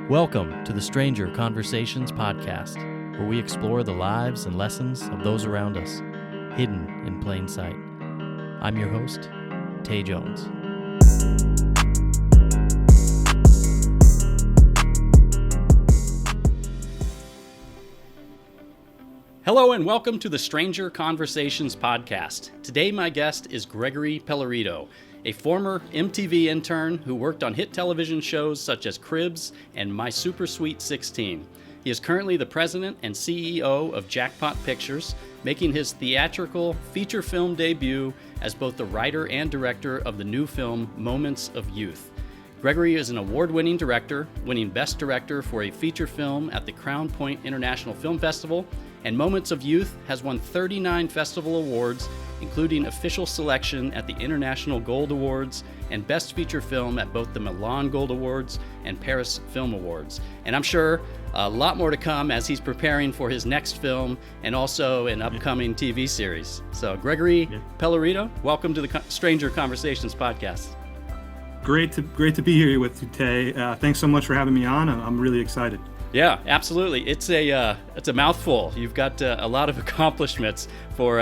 Welcome to the Stranger Conversations podcast, where we explore the lives and lessons of those around us, hidden in plain sight. I'm your host, Tay Jones. Hello and welcome to the Stranger Conversations podcast. Today my guest is Gregory Pellerito, a former MTV intern who worked on hit television shows such as Cribs and My Super Sweet 16. He is currently the president and CEO of Jackpot Pictures, making his theatrical feature film debut as both the writer and director of the new film Moments of Youth. Gregory is an award-winning director, winning Best Director for a feature film at the Crown Point International Film Festival, and Moments of Youth has won 39 festival awards, including official selection at the International Gold Awards and Best Feature Film at both the Milan Gold Awards and Paris Film Awards. And I'm sure a lot more to come as he's preparing for his next film and also an upcoming TV series. So Gregory Pellerito, welcome to the Stranger Conversations podcast. Great to be here with you, Tay. Thanks so much for having me on. I'm really excited. Yeah, absolutely. It's a mouthful. You've got a lot of accomplishments for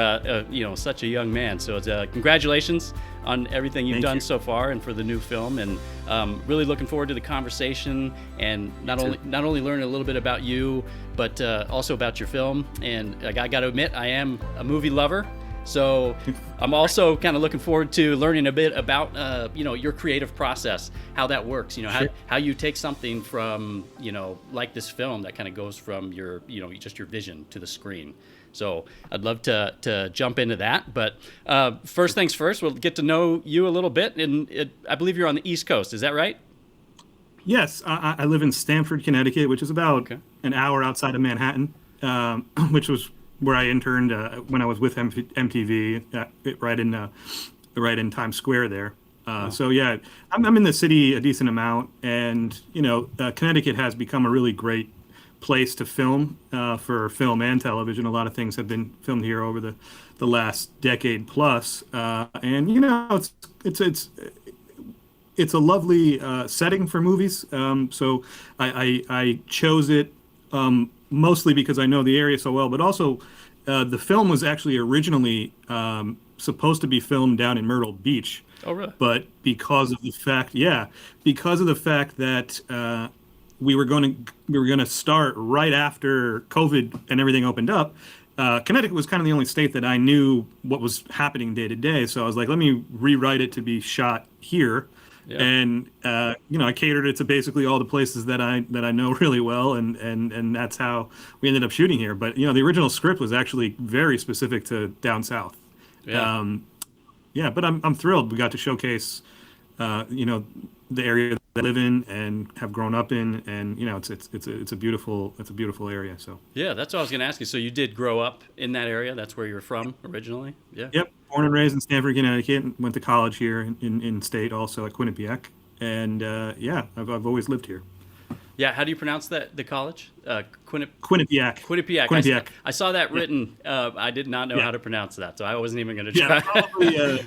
such a young man. So congratulations on everything you've done so far and for the new film. And really looking forward to the conversation and not only learning a little bit about you, but also about your film. And I got to admit, I am a movie lover. So I'm also kind of looking forward to learning a bit about, your creative process, how that works, how you take something from, like this film that kind of goes from your, just your vision to the screen. So I'd love to jump into that. But first things first, we'll get to know you a little bit. And I believe you're on the East Coast. Is that right? Yes. I live in Stamford, Connecticut, which is about an hour outside of Manhattan, which was where I interned when I was with MTV, right in Times Square there. So yeah, I'm in the city a decent amount, and Connecticut has become a really great place to film for film and television. A lot of things have been filmed here over the last decade plus, and it's a lovely setting for movies. So I chose it. Mostly because I know the area so well, but also the film was actually originally supposed to be filmed down in Myrtle Beach. Oh, really? But because of the fact that we were going to start right after COVID and everything opened up, Connecticut was kind of the only state that I knew what was happening day to day. So I was like, let me rewrite it to be shot here. Yeah. And I catered it to basically all the places that I know really well, and that's how we ended up shooting here. But the original script was actually very specific to down south. Yeah. But I'm thrilled we got to showcase the area that I live in and have grown up in, and it's a beautiful area. So yeah, that's what I was going to ask you. So you did grow up in that area? That's where you're from originally? Yeah. Yep. Born and raised in Stamford, Connecticut, and went to college here in state, also at Quinnipiac. And I've always lived here. Yeah, how do you pronounce that? The college? Quinnipiac. Quinnipiac. I saw that written. I did not know how to pronounce that, so I wasn't even going to try. Yeah,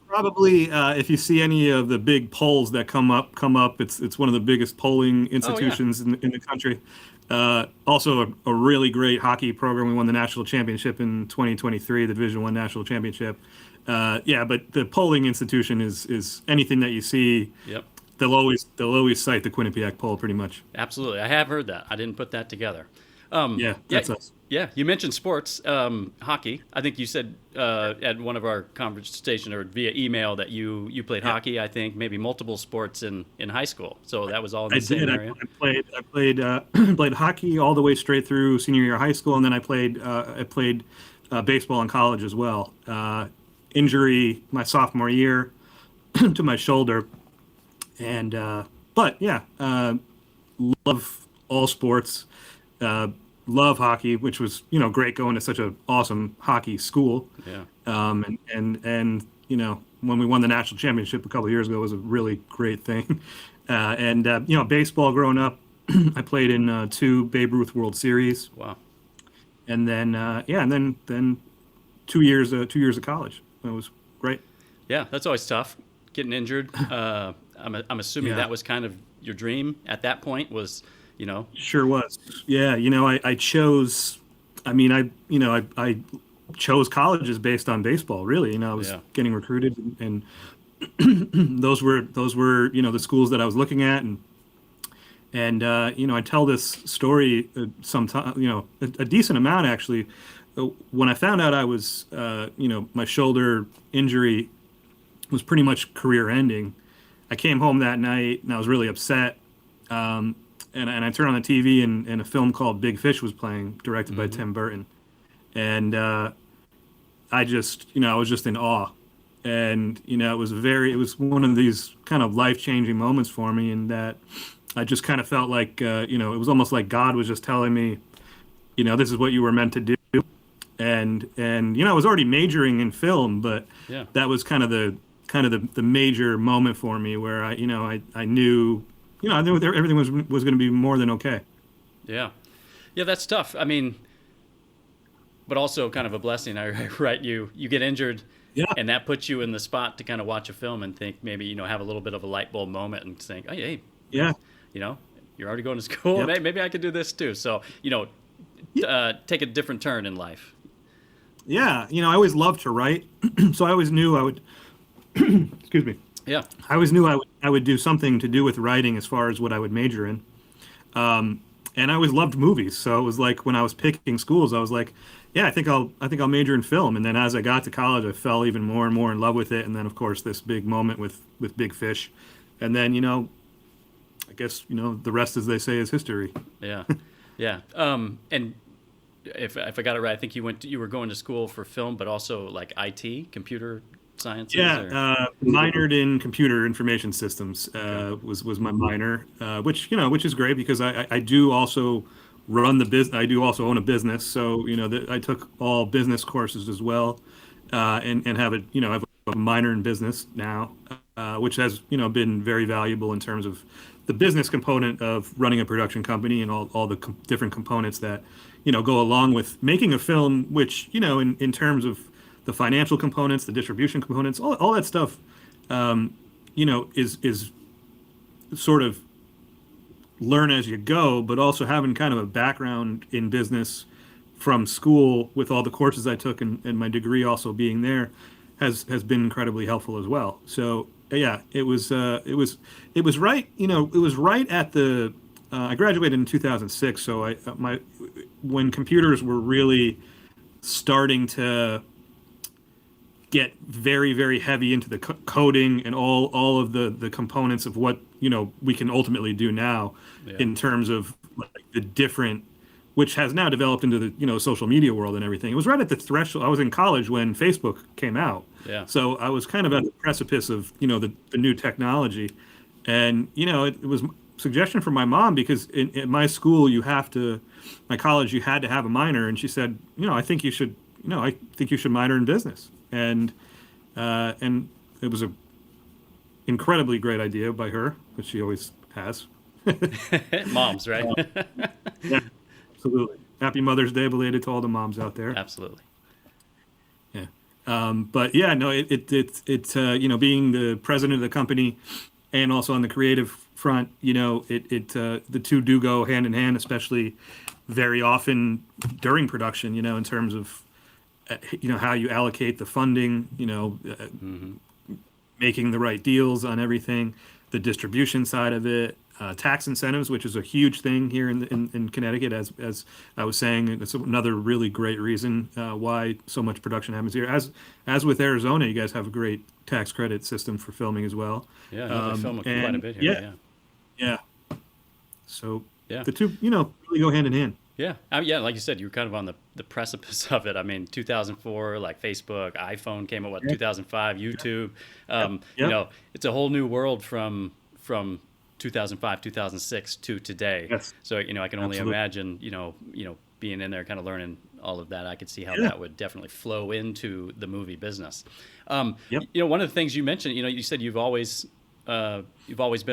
probably. If you see any of the big polls that come up. It's one of the biggest polling institutions in the country. Also a really great hockey program. We won the national championship in 2023, the Division I national championship. But the polling institution is anything that you see. Yep. They'll always cite the Quinnipiac poll pretty much. Absolutely. I have heard that. I didn't put that together. That's us. Yeah, you mentioned sports, hockey. I think you said at one of our conversation or via email that you played hockey. I think maybe multiple sports in high school. So that was all in the same area. I played hockey all the way straight through senior year of high school, and then I played baseball in college as well. Injury my sophomore year to my shoulder, and love all sports. Love hockey, which was great going to such an awesome hockey school. Yeah. And when we won the national championship a couple of years ago, it was a really great thing. Baseball growing up, I played in 2 Babe Ruth World Series. Wow. And then then 2 years of college. It was great. Yeah, that's always tough. Getting injured. I'm assuming that was kind of your dream at that point was you know? Sure was. Yeah, I chose. I mean, I chose colleges based on baseball. Really, I was Yeah. getting recruited, and those were the schools that I was looking at, and I tell this story sometimes, a decent amount actually. When I found out I was, my shoulder injury was pretty much career ending. I came home that night and I was really upset. And I turned on the TV and a film called Big Fish was playing, directed by Tim Burton. And I was just in awe. And, it was one of these kind of life-changing moments for me, in that I just kind of felt like, it was almost like God was just telling me, this is what you were meant to do. And I was already majoring in film, but Yeah. that was kind of the major moment for me, where I knew, I knew everything was going to be more than okay. Yeah. Yeah, that's tough. I mean, but also kind of a blessing. Right, you get injured, Yeah. and that puts you in the spot to kind of watch a film and think, maybe, have a little bit of a light bulb moment and think, oh, hey, Yeah. you know, you're already going to school. Yep. Maybe I could do this too. So, take a different turn in life. Yeah. I always loved to write, so I always knew I would. Excuse me. Yeah. I always knew I would do something to do with writing as far as what I would major in. And I always loved movies, so it was like when I was picking schools, I was like, yeah, I think I'll major in film. And then as I got to college, I fell even more and more in love with it. And then of course this big moment with Big Fish, and then I guess the rest, as they say, is history. Yeah. Yeah. And if I got it right, I think you were going to school for film, but also like IT, computer sciences. Yeah, minored in computer information systems. Was my minor, which is great, because I do also run the business. I do also own a business, so I took all business courses as well, and have I have a minor in business now, which has been very valuable in terms of the business component of running a production company, and all the different components that go along with making a film, which in terms of the financial components, the distribution components, all that stuff, is sort of learn as you go, but also having kind of a background in business from school with all the courses I took, and my degree also being there has been incredibly helpful as well. So yeah, it was right, it was right at the, I graduated in 2006. So when computers were really starting to get very, very heavy into the coding and all of the components of what we can ultimately do now, in terms of like the different, which has now developed into the social media world and everything. It was right at the threshold. I was in college when Facebook came out, so I was kind of at the precipice of the new technology, and it was suggestion from my mom, because in my school my college, you had to have a minor, and she said, I think you should minor in business. And it was a incredibly great idea by her, which she always has. Moms, right? Yeah, absolutely. Happy Mother's Day belated to all the moms out there. Absolutely. Yeah. But yeah, no, it's being the president of the company and also on the creative front, the two do go hand in hand, especially very often during production, in terms of how you allocate the funding, making the right deals on everything, the distribution side of it, tax incentives, which is a huge thing here in Connecticut, as I was saying. It's another really great reason why so much production happens here. As with Arizona, you guys have a great tax credit system for filming as well. Yeah, they film quite a bit here. Yeah. So Yeah. the two, really go hand in hand. Yeah. Yeah, like you said, you were kind of on the precipice of it. I mean, 2004, like Facebook, iPhone came out, 2005, YouTube. It's a whole new world from 2005, 2006 to today. Yes. So, I can only imagine, being in there, kind of learning all of that. I could see how that would definitely flow into the movie business. One of the things you mentioned, you said you've always been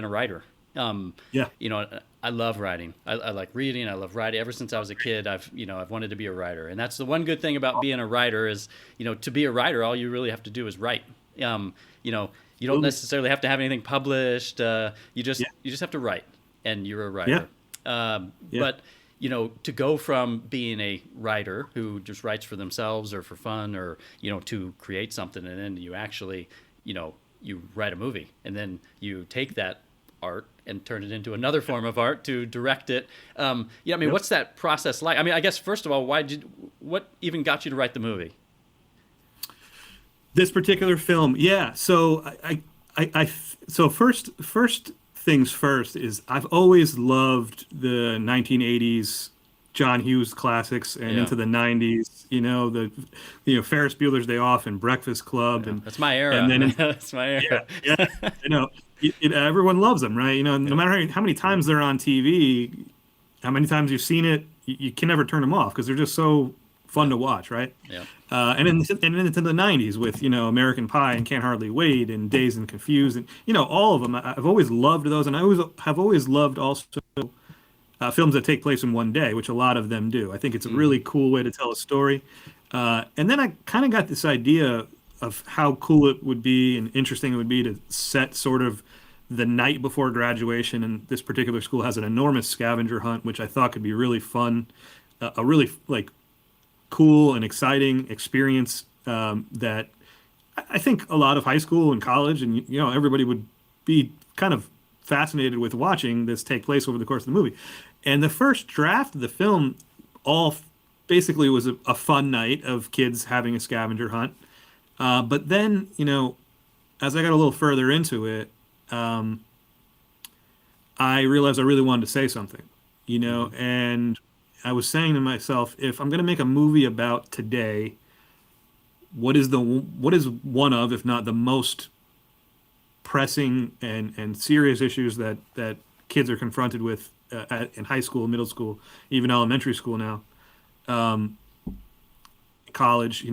a writer. I love writing. I like reading. I love writing. Ever since I was a kid, I've wanted to be a writer. And that's the one good thing about being a writer is, to be a writer, all you really have to do is write. You don't necessarily have to have anything published. You just have to write, and you're a writer. Yeah. But to go from being a writer who just writes for themselves or for fun, or to create something, and then you actually, you write a movie, and then you take that art and turn it into another form of art to direct it. Yeah, I mean, Yep. what's that process like? I mean, I guess first of all, what even got you to write the movie? This particular film, yeah. So so first things first is I've always loved the 1980s John Hughes classics and Yeah, into the 90s. Ferris Bueller's Day Off and Breakfast Club, yeah, and that's my and era. then That's my yeah, era. yeah, everyone loves them, right? No Yeah, matter how many times they're on TV, how many times you've seen it, you can never turn them off because they're just so fun yeah, to watch, right? yeah. And into the 90s with American Pie and Can't Hardly Wait and Dazed and Confused, and all of them. I've always loved those, and I always have always loved also films that take place in one day, which a lot of them do. I think it's a Hmm. really cool way to tell a story. And then I kind of got this idea of how cool it would be and interesting it would be to set sort of the night before graduation. And this particular school has an enormous scavenger hunt, which I thought could be really fun, a really like cool and exciting experience that I think a lot of high school and college and everybody would be kind of fascinated with watching this take place over the course of the movie. And the first draft of the film all basically was a fun night of kids having a scavenger hunt. But then, as I got a little further into it, I realized I really wanted to say something, Hmm. and I was saying to myself, if I'm going to make a movie about today, what is one of, if not the most pressing and serious issues that kids are confronted with in high school, middle school, even elementary school now, college,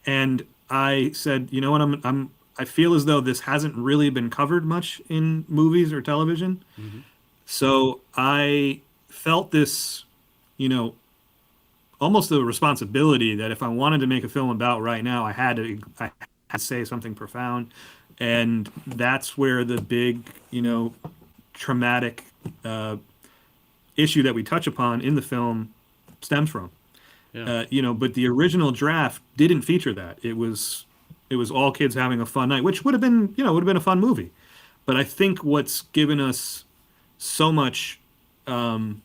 and I said, you know what, I feel as though this hasn't really been covered much in movies or television. Hmm. So I felt this, you know, almost a responsibility that if I wanted to make a film about right now, I had to say something profound, and that's where the big, traumatic uh, issue that we touch upon in the film stems from. Yeah. But the original draft didn't feature that. It was all kids having a fun night, which would have been a fun movie. But I think what's given us so much, I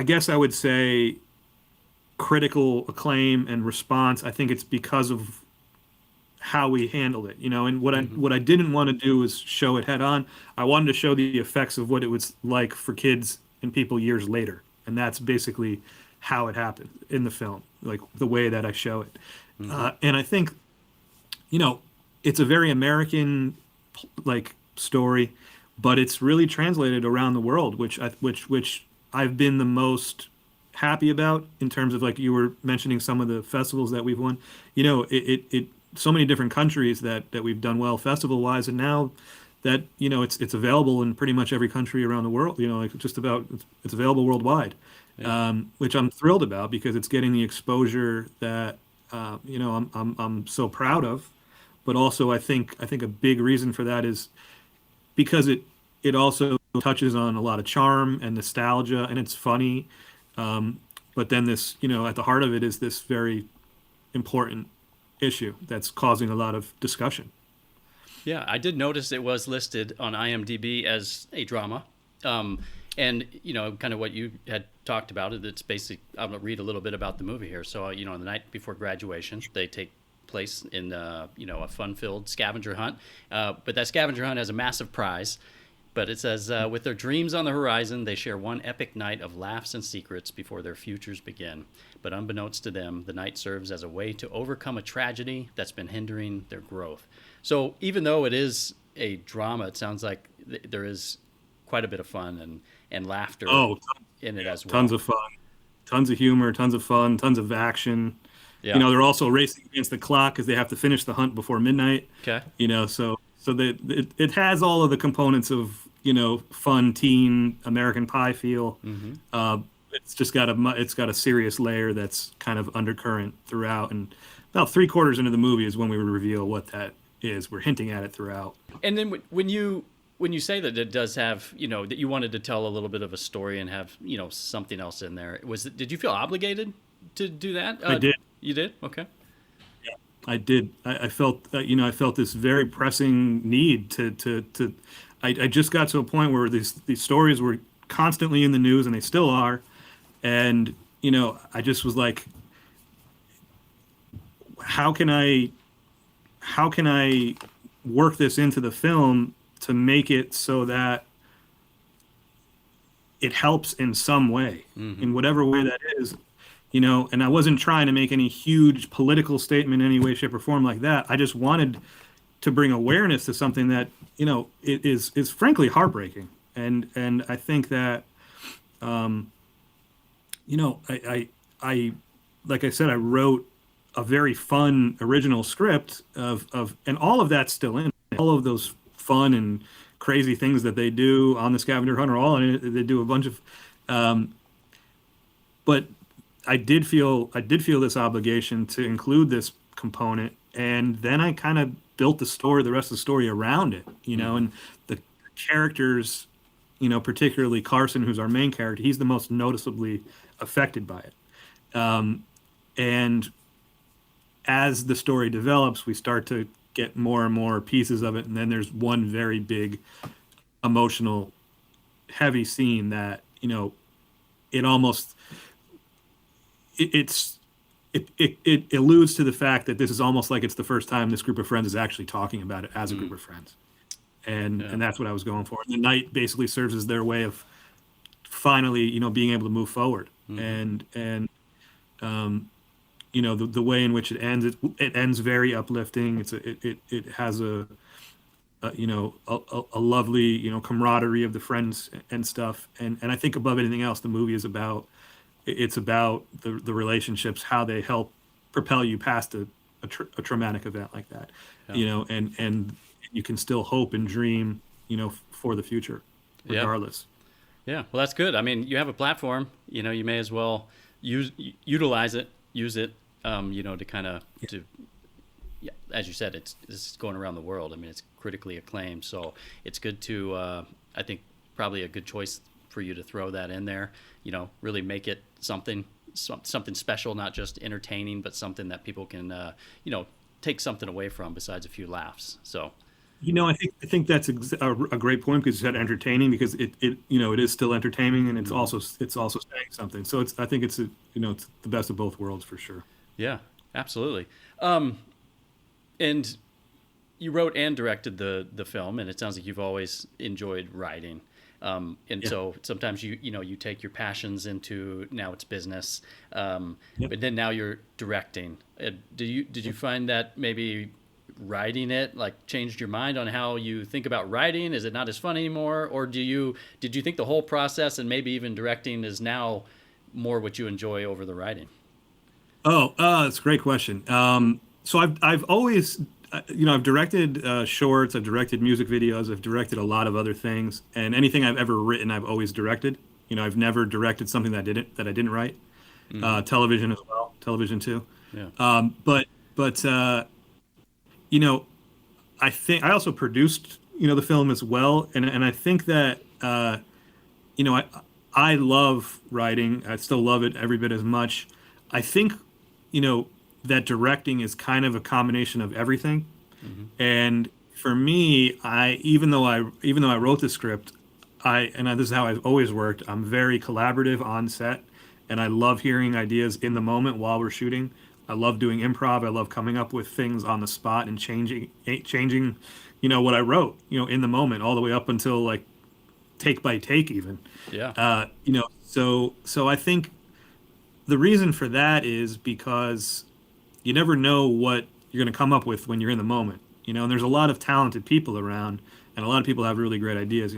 guess I would say, critical acclaim and response. I think it's because of how we handled it, and what I Hmm. what I didn't want to do was show it head on. I wanted to show the effects of what it was like for kids and people years later, and that's basically how it happened in the film, like the way that I show it. Hmm. And I think, you know, it's a very American like story, but it's really translated around the world, which I've been the most happy about in terms of, like you were mentioning, some of the festivals that we've won. It so many different countries that we've done well festival wise, and now that it's available in pretty much every country around the world. Like just about it's available worldwide, Yeah. which I'm thrilled about because it's getting the exposure that I'm so proud of. But also, I think a big reason for that is because it also touches on a lot of charm and nostalgia, and it's funny. But then this, at the heart of it is this very important issue that's causing a lot of discussion. Yeah, I did notice it was listed on IMDb as a drama. Um, and, kind of what you had talked about it. It's basic. I'm going to read a little bit about the movie here. So, the night before graduation, they take place in, a fun filled scavenger hunt. But that scavenger hunt has a massive prize. But it says, with their dreams on the horizon, they share one epic night of laughs and secrets before their futures begin. But unbeknownst to them, the night serves as a way to overcome a tragedy that's been hindering their growth. So even though it is a drama, it sounds like there is quite a bit of fun and laughter Oh, in it yeah, as tons well. of fun, tons of humor, tons of fun, tons of action. Yeah. They're also racing against the clock because they have to finish the hunt before midnight. Okay. So it has all of the components of fun teen American Pie feel. Mm-hmm. It's got a serious layer that's kind of undercurrent throughout, and about three-quarters into the movie is when we reveal what that is. We're hinting at it throughout. And then when you when you say that it does have, that you wanted to tell a little bit of a story and have, something else in there, did you feel obligated to do that? I did. You did? Okay. I did. I felt, I felt this very pressing need I just got to a point where these stories were constantly in the news, and they still are. And, I just was like, how can I work this into the film to make it so that it helps in some way, in whatever way that is, and I wasn't trying to make any huge political statement in any way, shape, or form like that. I just wanted to bring awareness to something that, it is frankly heartbreaking. And I think that, I like I said, I wrote a very fun original script and all of that's still in it. All of those fun and crazy things that they do on the scavenger hunt are all in it. They do a bunch of, but I did feel this obligation to include this component, and then I kind of built the rest of the story around it, and the characters, particularly Carson, who's our main character, he's the most noticeably affected by it. And as the story develops, we start to get more and more pieces of it, and then there's one very big, emotional, heavy scene that it almost it alludes to the fact that this is almost like it's the first time this group of friends is actually talking about it as a group of friends, and that's what I was going for. And the night basically serves as their way of finally being able to move forward, and the way in which it ends very uplifting. It has a lovely camaraderie of the friends and stuff, and I think above anything else, the movie is about the relationships, how they help propel you past a traumatic event like that, and you can still hope and dream for the future regardless. Yeah, well, that's good. I mean, you have a platform, you may as well use it, to kind of, as you said, it's going around the world. I mean, it's critically acclaimed, so it's good to, I think, probably a good choice for you to throw that in there, really make it something special, not just entertaining, but something that people can, take something away from besides a few laughs. So. I think that's a great point, because you said entertaining, because it is still entertaining, and it's also saying something. So I think it's it's the best of both worlds for sure. Yeah, absolutely. And you wrote and directed the film, and it sounds like you've always enjoyed writing. So sometimes you take your passions into, now it's business, but then now you're directing. Did you find that maybe writing it changed your mind on how you think about writing? Is it not as fun anymore, or did you think the whole process and maybe even directing is now more what you enjoy over the writing? That's a great question. So I've always, I've directed shorts, I've directed music videos, I've directed a lot of other things, and anything I've ever written, I've always directed. I've never directed something that I didn't write. Television as well, television too. Yeah. But I think I also produced, the film as well, and I think that, I love writing. I still love it every bit as much. I think, that directing is kind of a combination of everything. And for me, even though I wrote the script, this is how I've always worked. I'm very collaborative on set, and I love hearing ideas in the moment while we're shooting. I love doing improv. I love coming up with things on the spot and changing, what I wrote, in the moment, all the way up until take by take even. Yeah. So I think the reason for that is because you never know what you're going to come up with when you're in the moment, and there's a lot of talented people around, and a lot of people have really great ideas.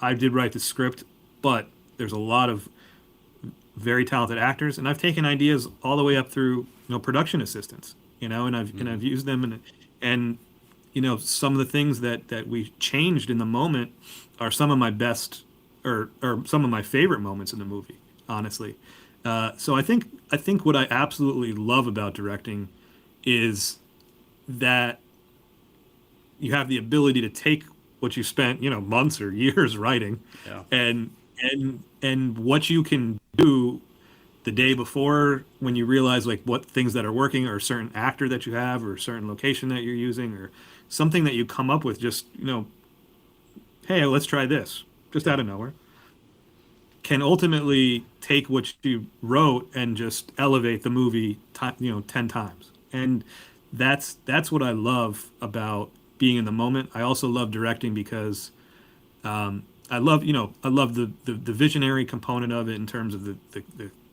I did write the script, but there's a lot of very talented actors, and I've taken ideas all the way up through, production assistants, and I've used them, and some of the things that we changed in the moment are some of my best or some of my favorite moments in the movie, honestly. So I think what I absolutely love about directing is that you have the ability to take what you spent, months or years writing, Yeah. and what you can do the day before when you realize like what things that are working, or a certain actor that you have, or a certain location that you're using, or something that you come up with, just, hey, let's try this, just Yeah. out of nowhere, can ultimately take what you wrote and just elevate the movie 10 times. And that's what I love about being in the moment. I also love directing because I love the visionary component of it, in terms of the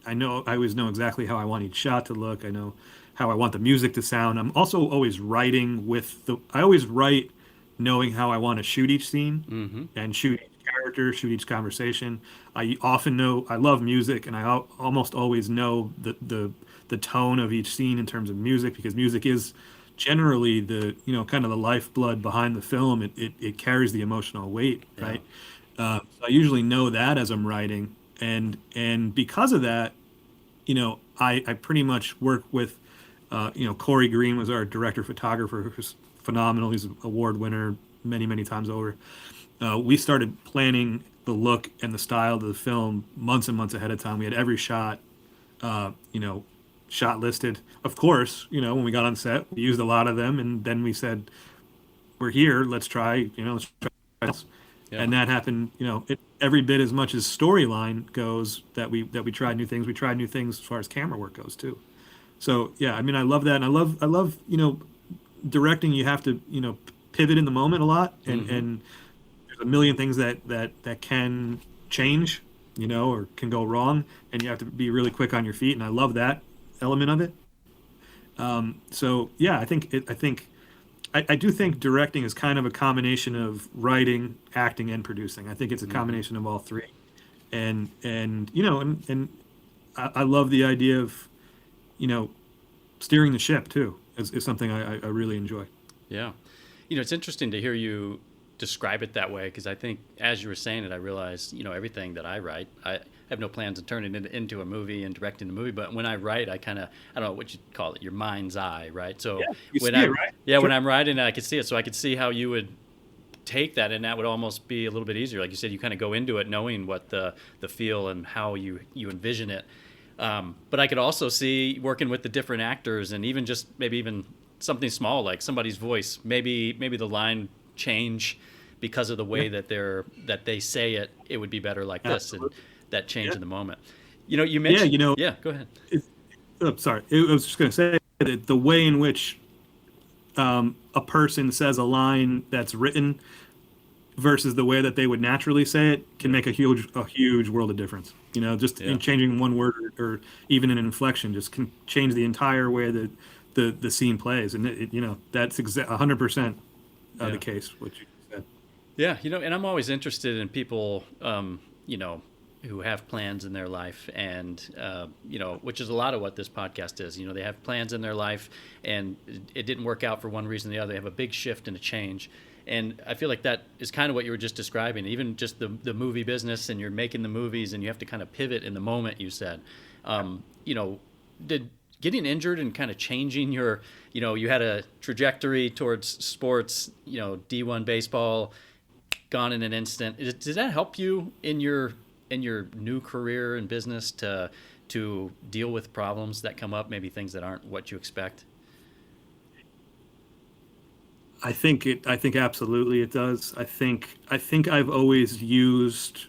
I always know exactly how I want each shot to look. I know how I want the music to sound. I'm also always writing I always write knowing how I want to shoot each scene, Mm-hmm. and shoot each character, shoot each conversation. I often know I love music, and I almost always know the tone of each scene in terms of music, because music is generally the, kind of the lifeblood behind the film. It carries the emotional weight, Yeah. right? So I usually know that as I'm writing, and because of that, I pretty much work with, Corey Green was our director photographer, who's phenomenal. He's an award winner many times over. We started planning the look and the style of the film months and months ahead of time. We had every shot, uh, you know, shot listed. Of course, when we got on set, we used a lot of them, and then we said, "We're here. Let's try this." Yeah. And that happened, every bit as much as storyline goes, that we tried new things. We tried new things as far as camera work goes too. So yeah, I mean, I love that, and I love directing. You have to pivot in the moment a lot, and Mm-hmm. there's a million things that can change, or can go wrong, and you have to be really quick on your feet. And I love that element of it. So yeah, I do think directing is kind of a combination of writing, acting, and producing. I think it's a Mm-hmm. combination of all three. And I love the idea of you know steering the ship too. Is something I really enjoy. Yeah. It's interesting to hear you describe it that way, because I think as you were saying it, I realized, everything that I write, I have no plans of turning it into a movie and directing the movie. But when I write, I don't know what you call it, your mind's eye, right? So Yeah, you when see it, I'm, right? yeah, when Sure. I'm writing, I could see it. So I could see how you would take that, and that would almost be a little bit easier. Like you said, you kind of go into it knowing what the feel and how you envision it. But I could also see working with the different actors, and even just maybe even something small like somebody's voice. Maybe the line change because of the Yeah, way that they say it. It would be better like this, and absolutely. that change Yeah, in the moment. You yeah. mentioned. Yeah, go ahead. It, oh, sorry. I was just going to say that the way in which a person says a line that's written versus the way that they would naturally say it can Yeah, make a huge world of difference. Just yeah. in changing one word, or even an inflection, just can change the entire way that the scene plays. And that's 100% the Yeah. case, what you said. Yeah, and I'm always interested in people, who have plans in their life, and which is a lot of what this podcast is. They have plans in their life, and it didn't work out for one reason or the other. They have a big shift and a change, and I feel like that is kind of what you were just describing. Even just the movie business, and you're making the movies, and you have to kind of pivot in the moment. You said, did getting injured and kind of changing you had a trajectory towards sports, D1 baseball, gone in an instant. Does that help you in your new career and business to deal with problems that come up, maybe things that aren't what you expect? I think absolutely it does. I think I've always used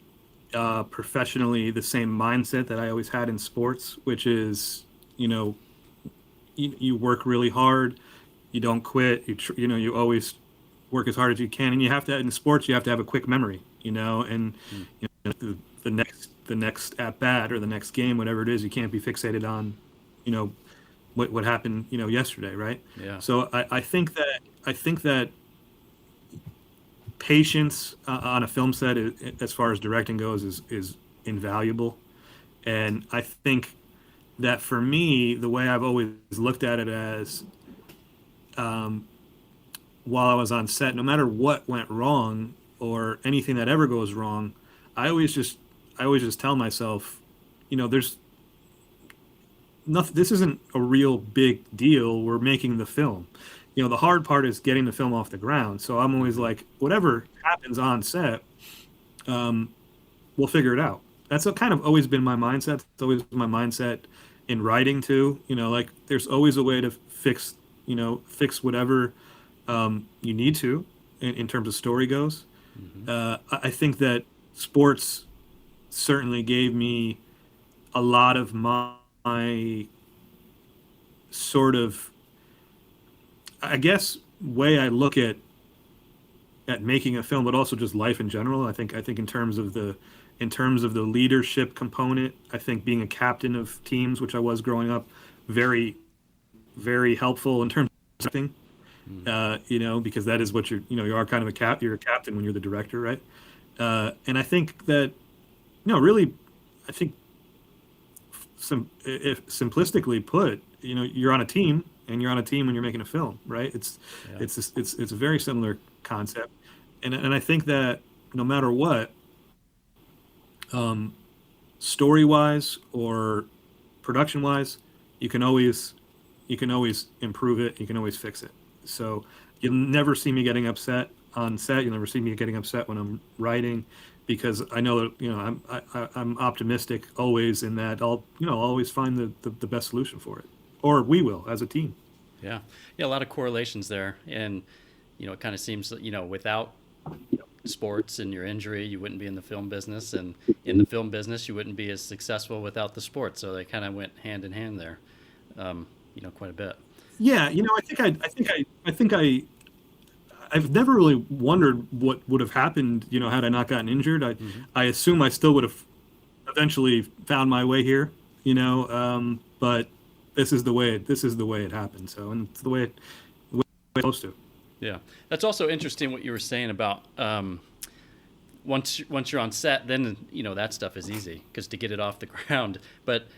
professionally the same mindset that I always had in sports, which is, you know, you work really hard, you don't quit, you always work as hard as you can, and you have to in sports you have to have a quick memory, and Mm, the next at bat or the next game, whatever it is, you can't be fixated on, you know, what happened, yesterday, right? yeah. So I think that patience on a film set, as far as directing goes, is invaluable. And I think that for me, the way I've always looked at it as, while I was on set, no matter what went wrong or anything that ever goes wrong, I always just I always just tell myself, there's nothing. This isn't a real big deal. We're making the film. the hard part is getting the film off the ground. So I'm always like, whatever happens on set, we'll figure it out. That's kind of always been my mindset. It's always my mindset in writing too. Like there's always a way to fix whatever you need to in terms of story goes. I think that sports certainly gave me a lot of my sort of, I guess, way I look at making a film, but also just life in general. I think in terms of the leadership component, I think being a captain of teams, which I was growing up, very, very helpful in terms of acting. Because that is what you are kind of you're a captain when you're the director, right? And I think that, really, I think if simplistically put, you're on a team, and you're on a team when you're making a film, right? It's a very similar concept, and I think that no matter what, story wise or production wise, you can always improve it. You can always fix it. So you'll never see me getting upset on set. You'll never see me getting upset when I'm writing, because I know that I'm optimistic always in that I'll always find the best solution for it, or we will as a team. Yeah, a lot of correlations there, and it kind of seems that without sports and your injury, you wouldn't be in the film business, and in the film business, you wouldn't be as successful without the sport. So they kind of went hand in hand there, quite a bit. Yeah, I've never really wondered what would have happened, had I not gotten injured. I assume I still would have eventually found my way here, but this is the way it happened. So, and it's the way it's supposed to. Yeah, that's also interesting what you were saying about once you're on set, then that stuff is easy because to get it off the ground. But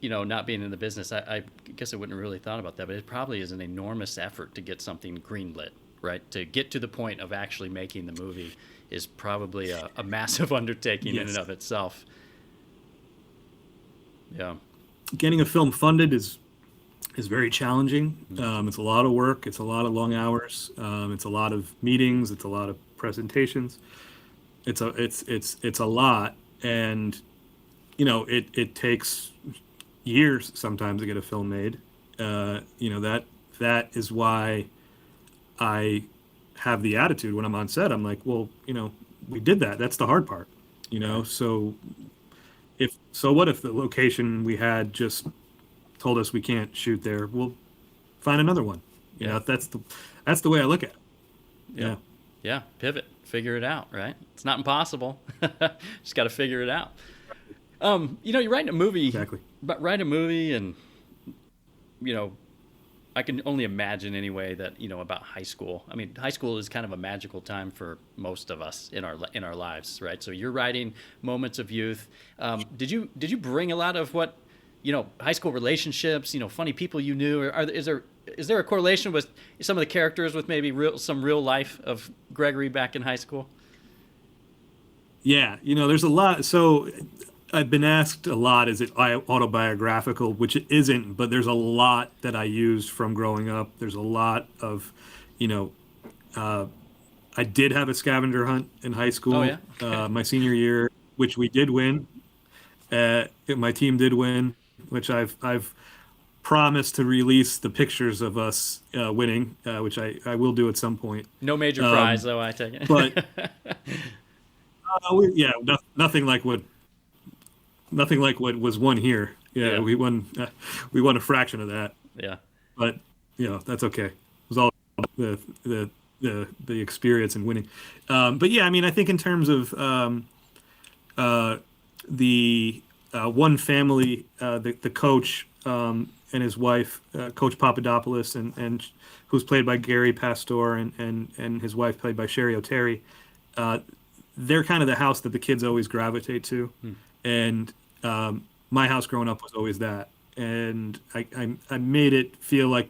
not being in the business, I guess I wouldn't have really thought about that. But it probably is an enormous effort to get something greenlit, right? To get to the point of actually making the movie is probably a massive undertaking in and of itself. Yeah. Getting a film funded is very challenging. It's a lot of work. It's a lot of long hours. It's a lot of meetings. It's a lot of presentations. It's a lot, and it takes years sometimes to get a film made. That is why I have the attitude when I'm on set. I'm like, well, we did that. That's the hard part. So what if the location we had just told us we can't shoot there? We'll find another one. That's the way I look at it. Yeah. Pivot, figure it out, right? It's not impossible. Just got to figure it out. You're writing a movie, exactly. But write a movie, and I can only imagine anyway that about high school. I mean, high school is kind of a magical time for most of us in our lives, right? So you're writing moments of youth. Did you bring a lot of what high school relationships, funny people you knew, or is there a correlation with some of the characters with maybe some real life of Gregory back in high school? Yeah, there's a lot. So I've been asked a lot, is it autobiographical, which it isn't, but there's a lot that I used from growing up. There's a lot of, I did have a scavenger hunt in high school. Oh, yeah? Okay. My senior year, which we did win. My team did win, which I've promised to release the pictures of us winning, which I will do at some point. No major prize, though, I take it. But nothing like what was won here. Yeah. We won a fraction of that. Yeah. But that's okay. It was all the experience and winning. But yeah, I mean, I think in terms of the one family, the coach and his wife, Coach Papadopoulos, and who's played by Gary Pastor, and his wife played by Sherry O'Terry. They're kind of the house that the kids always gravitate to, and my house growing up was always that. And I made it feel like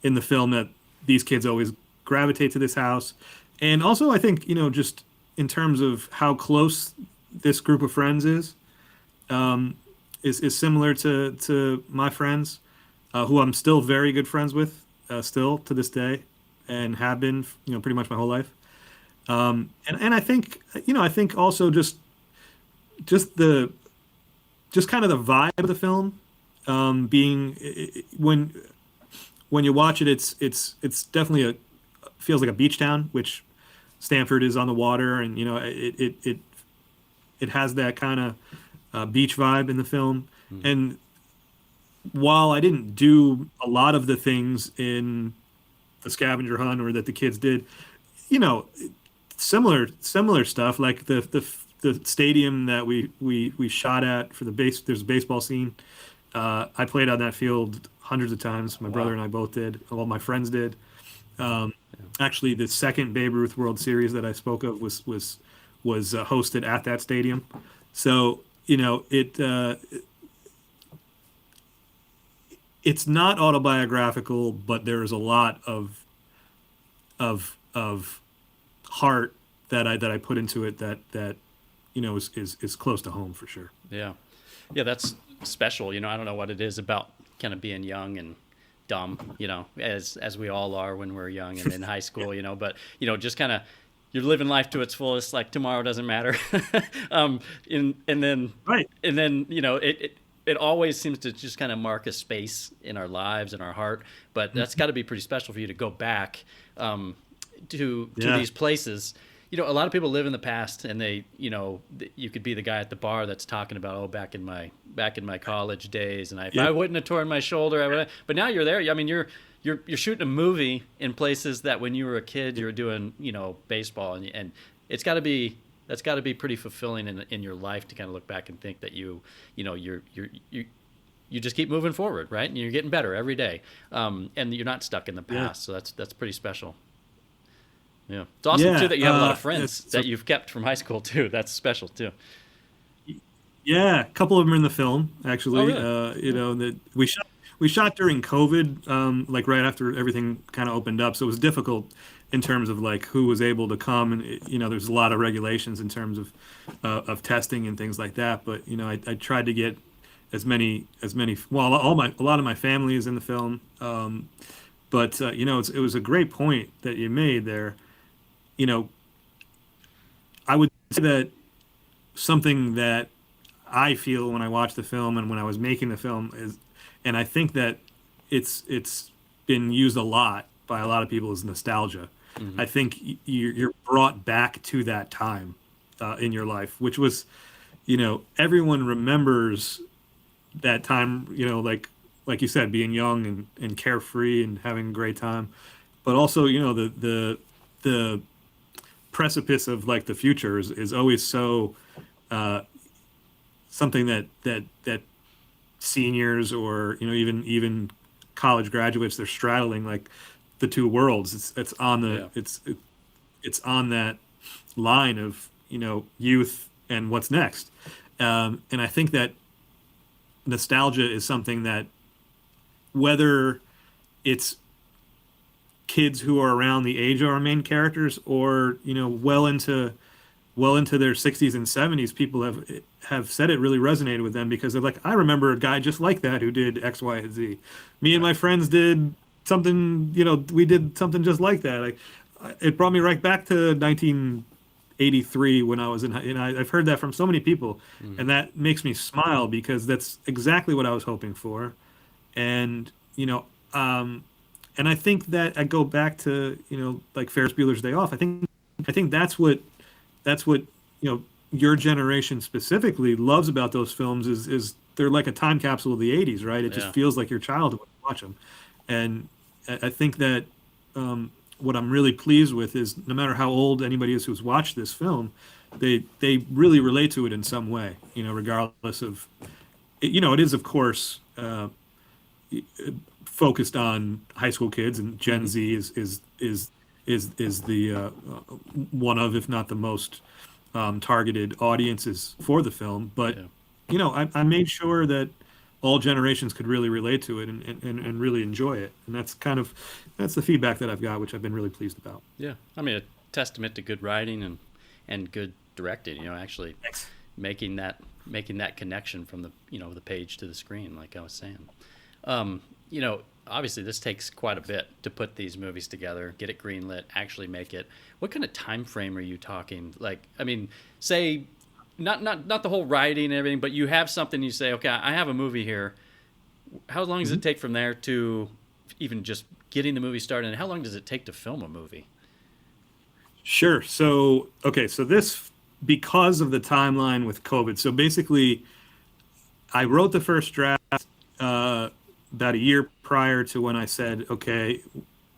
in the film that these kids always gravitate to this house. And also, I think, just in terms of how close this group of friends is similar to my friends, who I'm still very good friends with. still to this day, and have been, pretty much my whole life. And I think, I think also just the just kind of the vibe of the film, being when you watch it, it's definitely feels like a beach town, which Stanford is on the water, and it has that kind of beach vibe in the film. And while I didn't do a lot of the things in the scavenger hunt or that the kids did, you know, similar stuff like the stadium that we shot at for the base. There's a baseball scene. I played on that field hundreds of times. My brother and I both did. All my friends did. Actually, the second Babe Ruth World Series that I spoke of was hosted at that stadium. So it's not autobiographical, but there is a lot of heart that I put into it that is close to home for sure. Yeah, that's special. I don't know what it is about kind of being young and dumb, as we all are when we're young and in high school, but just kind of you're living life to its fullest, like tomorrow doesn't matter. And then Right. And then it always seems to just kind of mark a space in our lives and our heart. But that's got to be pretty special for you to go back to these places. A lot of people live in the past, and they, you could be the guy at the bar that's talking about, back in my college days, and if I wouldn't have torn my shoulder, I would. But now you're there. I mean, you're shooting a movie in places that when you were a kid, you were doing, baseball, and that's got to be pretty fulfilling in your life to kind of look back and think that you just keep moving forward, right? And you're getting better every day, and you're not stuck in the past. So that's pretty special. Yeah, it's awesome too that you have a lot of friends that you've kept from high school too. That's special too. Yeah, a couple of them are in the film actually. Oh, really? That we shot during COVID, like right after everything kind of opened up. So it was difficult in terms of like who was able to come, and there's a lot of regulations in terms of testing and things like that. But I tried to get as many. Well, a lot of my family is in the film, but it was a great point that you made there. I would say that something that I feel when I watch the film and when I was making the film is, and I think that it's been used a lot by a lot of people, is nostalgia. I think you're brought back to that time in your life, which was, everyone remembers that time, like you said, being young and carefree and having a great time, but also, the precipice of like the future is always so something that seniors or even college graduates, they're straddling like the two worlds. It's on the it's on that line of youth and what's next, and I think that nostalgia is something that, whether it's kids who are around the age of our main characters or well into their 60s and 70s, people have said it really resonated with them because they're like, I remember a guy just like that who did X, Y, and Z. Me and my friends did something, we did something just like that. It brought me right back to 1983 when I was I've heard that from so many people, and that makes me smile because that's exactly what I was hoping for. And and I think that I go back to like Ferris Bueller's Day Off. I think that's what your generation specifically loves about those films is they're like a time capsule of the 80s, right? It just feels like your childhood when you watch them. And I think that what I'm really pleased with is no matter how old anybody is who's watched this film, they really relate to it in some way, regardless of it is of course focused on high school kids, and Gen Z is the one of, if not the most targeted audiences for the film. But I made sure that all generations could really relate to it and really enjoy it, and that's the feedback that I've got, which I've been really pleased about. Yeah, I mean, a testament to good writing and good directing. Actually Thanks. making that connection from the the page to the screen, like I was saying. obviously this takes quite a bit to put these movies together, get it greenlit, actually make it. What kind of time frame are you talking? Like, I mean, say not the whole writing and everything, but you have something, you say, okay, I have a movie here. How long does it take from there to even just getting the movie started, and how long does it take to film a movie? Sure. So, okay, so this, because of the timeline with COVID, so basically, I wrote the first draft about a year prior to when I said, okay,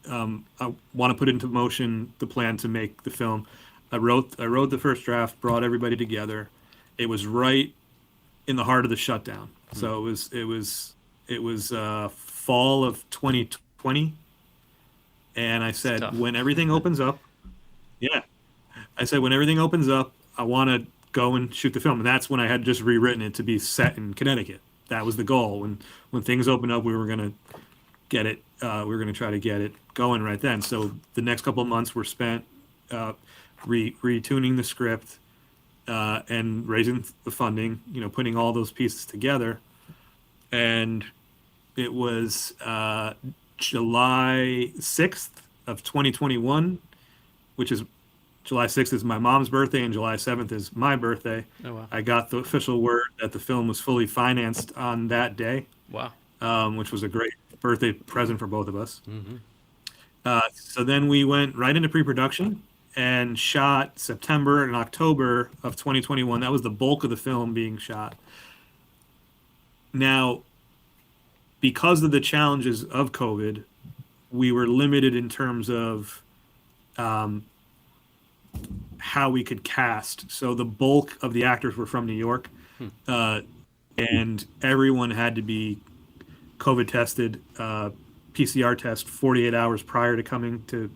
I want to put into motion the plan to make the film. I wrote the first draft, brought everybody together. It was right in the heart of the shutdown. So it was fall of 2020, and I It's said, tough. when everything opens up, yeah, I said, when everything opens up, I want to go and shoot the film. And that's when I had just rewritten it to be set in Connecticut. That was the goal. When things opened up, we were going to get it. We were going to try to get it going right then. So the next couple of months were spent retuning the script and raising the funding. Putting all those pieces together. And it was July 6th of 2021, which is July 6th is my mom's birthday and July 7th is my birthday. Oh, wow. I got the official word that the film was fully financed on that day, Wow. which was a great birthday present for both of us. Mm-hmm. So then we went right into pre-production and shot September and October of 2021. That was the bulk of the film being shot. Now, because of the challenges of COVID, we were limited in terms of how we could cast. So the bulk of the actors were from New York, and everyone had to be COVID tested, PCR test 48 hours prior to coming to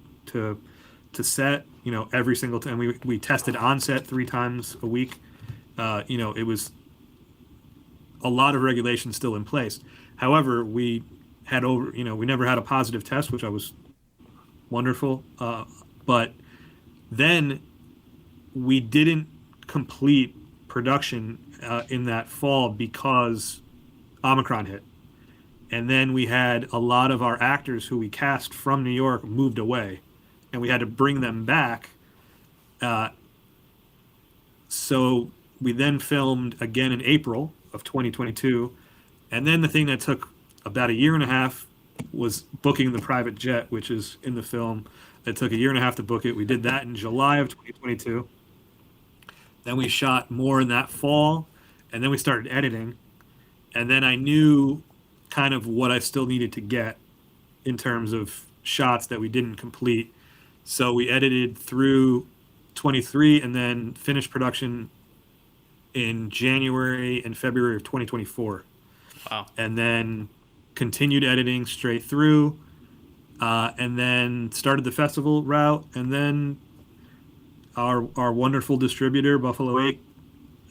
set. Every single time we tested on set 3 times a week. It was a lot of regulations still in place. However, we never had a positive test, which I was wonderful. But then we didn't complete production in that fall because Omicron hit. And then we had a lot of our actors who we cast from New York moved away, and we had to bring them back. So we then filmed again in April of 2022. And then the thing that took about a year and a half was booking the private jet, which is in the film. It took a year and a half to book it. We did that in July of 2022. Then we shot more in that fall, and then we started editing. And then I knew kind of what I still needed to get in terms of shots that we didn't complete. So we edited through 23 and then finished production in January and February of 2024. Wow. And then continued editing straight through, and then started the festival route. And then our wonderful distributor, Buffalo 8,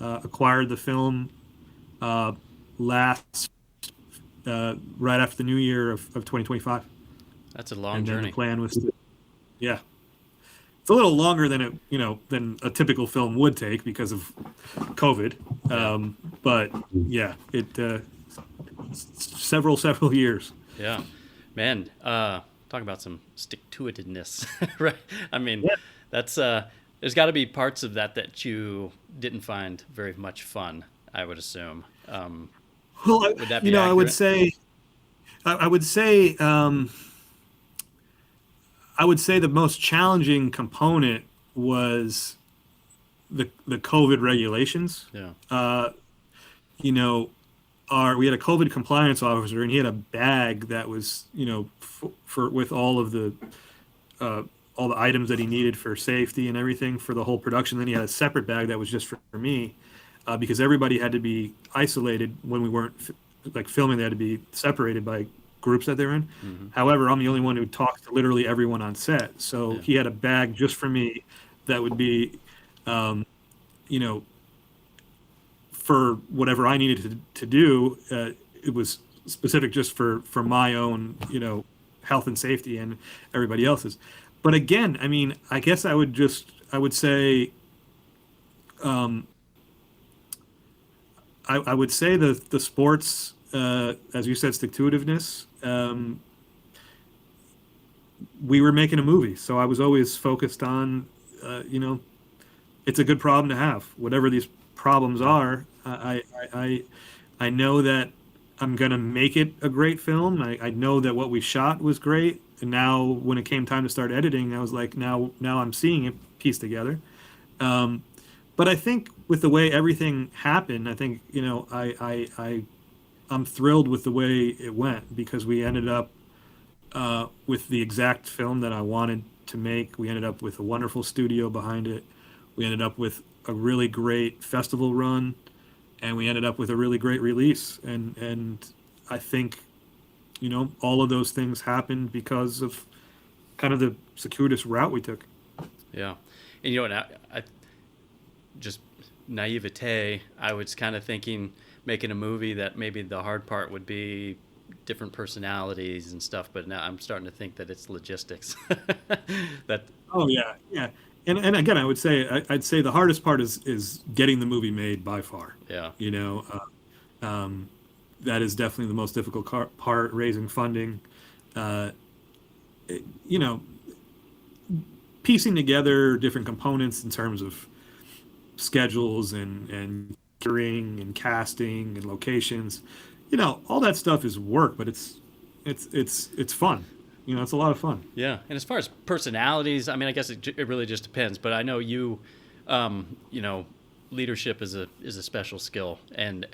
acquired the film last right after the new year of 2025. That's a long And then journey. the plan was to, yeah. It's a little longer than a typical film would take because of COVID. But yeah, it several years. Yeah, man. Talk about some stick-to-itiveness, right? I mean, Yeah. that's there's got to be parts of that you didn't find very much fun, I would assume. Well, Would that be I would accurate? say, I would say, I would say the most challenging component was the COVID regulations. Yeah. You know, we had a COVID compliance officer, and he had a bag that was, for with all the items that he needed for safety and everything for the whole production. Then he had a separate bag that was just for me, because everybody had to be isolated when we weren't filming. They had to be separated by groups that they're in. Mm-hmm. However, I'm the only one who talks to literally everyone on set. So Yeah. he had a bag just for me that would be, you know, for whatever I needed to do. It was specific just for my own, health and safety and everybody else's. But again, I mean, I guess I would say, I would say the sports, as you said, stick-to-itiveness, we were making a movie, so I was always focused on, it's a good problem to have. Whatever these problems Yeah. are, I know that I'm gonna make it a great film. I know that what we shot was great, and now when it came time to start editing, I was like, now I'm seeing it pieced together. Um, but I think with the way everything happened, I think I'm thrilled with the way it went because we ended up with the exact film that I wanted to make. We ended up with a wonderful studio behind it. We ended up with a really great festival run, and we ended up with a really great release. And I think, all of those things happened because of kind of the circuitous route we took. Yeah. And I just naivete, I was kind of thinking making a movie that maybe the hard part would be different personalities and stuff, but now I'm starting to think that it's logistics. That Oh yeah, yeah. And again, I'd say the hardest part is getting the movie made by far. yeah. You know, that is definitely the most difficult part. Raising funding, uh, you know, piecing together different components in terms of schedules and touring and casting and locations. All that stuff is work, but it's fun. It's a lot of fun. Yeah, and as far as personalities, I mean, I guess it really just depends. But I know you, you know, leadership is a special skill, and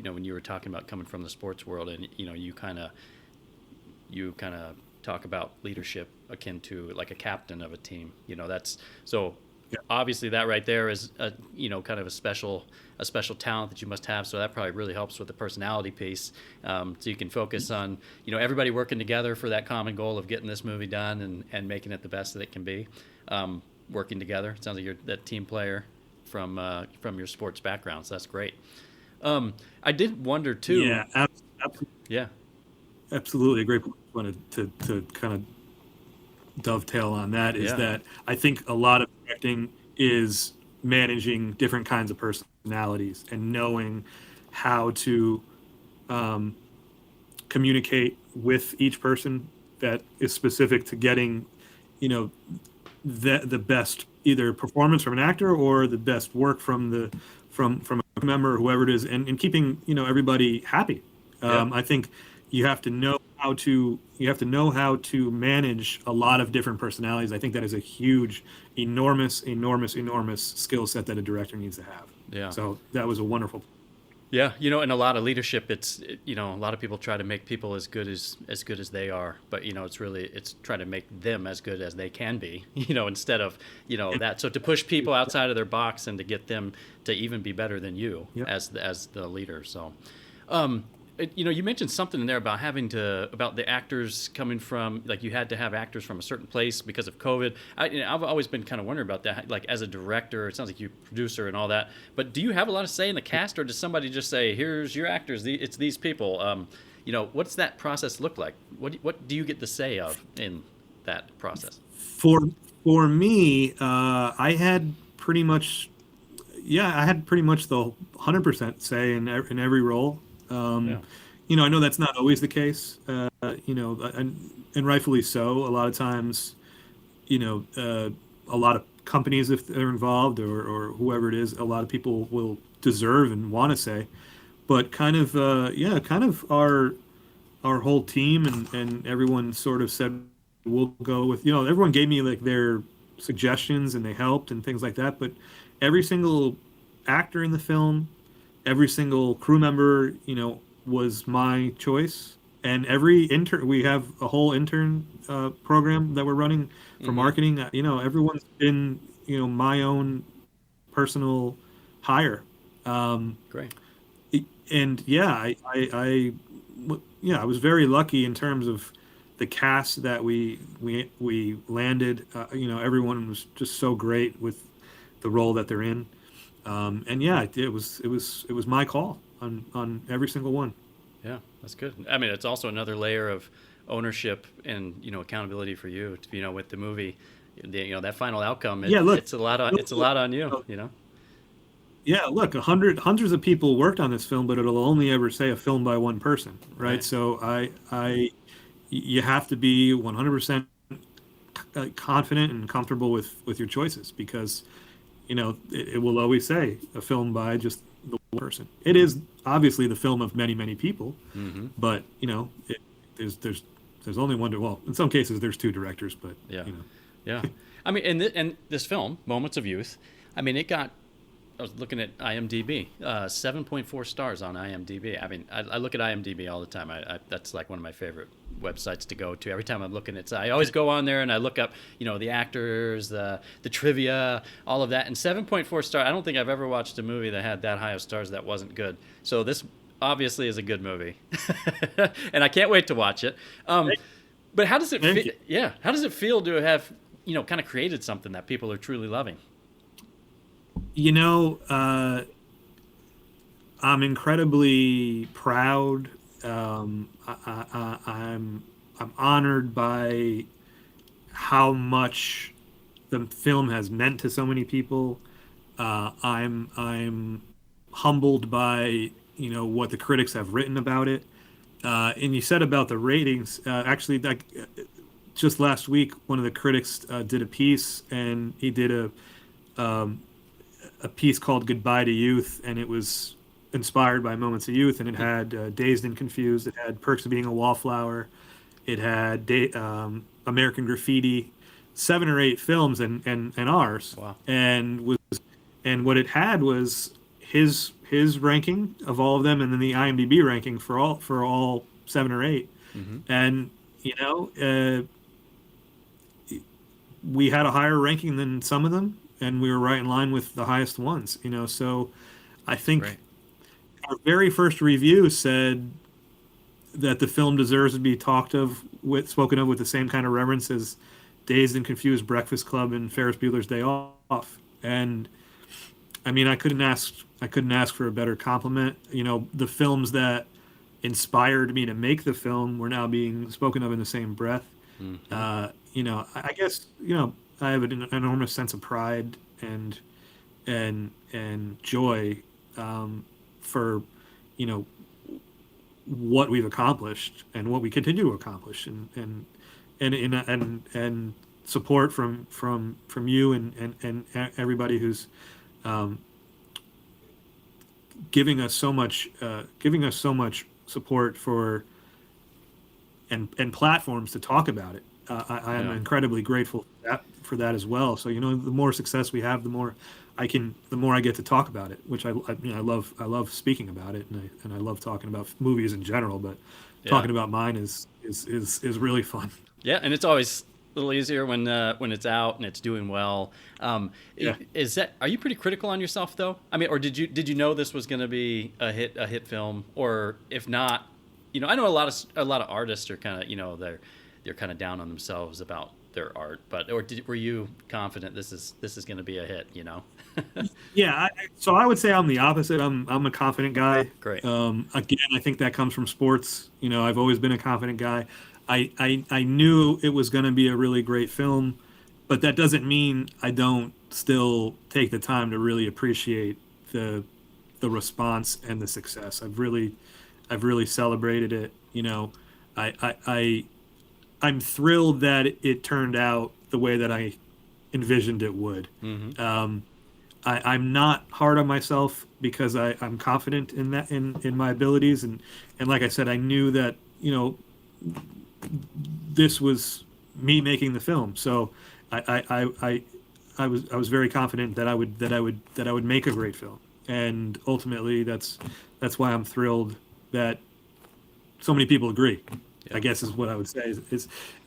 when you were talking about coming from the sports world, and you kind of talk about leadership akin to like a captain of a team. That's so. Yeah. Obviously, that right there is kind of a special talent that you must have. So that probably really helps with the personality piece. So you can focus on everybody working together for that common goal of getting this movie done and making it the best that it can be. Working together. It sounds like you're that team player from your sports background. So that's great. I did wonder too. Yeah, Yeah. absolutely. A great point to kind of dovetail on that is Yeah. that I think a lot of directing is managing different kinds of personalities and knowing how to communicate with each person that is specific to getting, the best either performance from an actor or the best work from a member or whoever it is, and keeping everybody happy. Yeah. I think you have to know how to manage a lot of different personalities. I think that is a huge, enormous skill set that a director needs to have. Yeah. So that was a wonderful. Yeah, in a lot of leadership, a lot of people try to make people as good as they are, but it's trying to make them as good as they can be, instead of that. So to push people outside of their box and to get them to even be better than you Yeah. as the leader. So, you mentioned something in there about the actors coming from, like, you had to have actors from a certain place because of COVID. I've always been kind of wondering about that. Like, as a director, it sounds like you're a producer and all that, but do you have a lot of say in the cast, or does somebody just say, here's your actors, it's these people? What's that process look like? What do you get the say of in that process? For me, I had pretty much, the 100% say in every role. Yeah. I know that's not always the case, and rightfully so. A lot of times, a lot of companies, if they're involved, or whoever it is, a lot of people will deserve and want to say. But kind of our whole team and everyone sort of said we'll go with, everyone gave me like their suggestions and they helped and things like that. But every single actor in the film, every single crew member, was my choice. And every intern, we have a whole intern program that we're running for marketing. Everyone's been, my own personal hire. Great. And yeah, I was very lucky in terms of the cast that we landed. Everyone was just so great with the role that they're in. And yeah, it was my call on every single one. Yeah, that's good. I mean, it's also another layer of ownership and accountability for you. With the movie, that final outcome. Yeah, look, it's a lot on you. Yeah, look, hundreds of people worked on this film, but it'll only ever say a film by one person, right? Right. So you have to be 100% confident and comfortable with your choices, because it will always say a film by just the one person. It is obviously the film of many, many people, but there's only one. Well, in some cases there's two directors, but yeah, yeah. I mean, and this film, Moments of Youth, I mean, it got. I was looking at IMDb, 7.4 stars on IMDb. I mean, I look at IMDb all the time. That's like one of my favorite websites to go to. Every time I'm looking at, I always go on there and I look up, the actors, the trivia, all of that. And 7.4 star. I don't think I've ever watched a movie that had that high of stars that wasn't good. So this obviously is a good movie, and I can't wait to watch it. But how does it feel? Yeah, how does it feel to have kind of created something that people are truly loving? I'm incredibly proud. I'm honored by how much the film has meant to so many people. I'm humbled by what the critics have written about it. And you said about the ratings. Actually, just last week, one of the critics did a piece, and he did a piece called "Goodbye to Youth," and it was inspired by Moments of Youth, and it had Dazed and Confused, it had Perks of Being a Wallflower, it had American Graffiti, 7 or 8 films, and ours. Wow. And what it had was his ranking of all of them, and then the IMDb ranking for all 7 or 8. And we had a higher ranking than some of them, and we were right in line with the highest ones. So I think our very first review said that the film deserves to be spoken of with the same kind of reverence as Dazed and Confused, Breakfast Club, and Ferris Bueller's Day Off. And I mean, I couldn't ask for a better compliment. The films that inspired me to make the film were now being spoken of in the same breath. I guess I have an enormous sense of pride and joy for what we've accomplished and what we continue to accomplish, and support from you and everybody who's giving us so much support for and platforms to talk about it. I am incredibly grateful for that as well. So the more success we have, the more I get to talk about it, which I love speaking about it, and I love talking about movies in general. But talking about mine is really fun. Yeah, and it's always a little easier when it's out and it's doing well. Are you pretty critical on yourself though? I mean, or did you know this was going to be a hit film, or if not, I know a lot of artists are kind of they're kind of down on themselves about their art, but were you confident this is going to be a hit? Yeah, so I would say I'm the opposite. I'm a confident guy. Great. Again, I think that comes from sports. I've always been a confident guy. I knew it was going to be a really great film, but that doesn't mean I don't still take the time to really appreciate the response and the success. I've really celebrated it. I'm thrilled that it turned out the way that I envisioned it would. I'm not hard on myself because I'm confident in that in my abilities, and like I said, I knew that this was me making the film, so I was very confident that I would make a great film, and ultimately that's why I'm thrilled that so many people agree. I guess is what I would say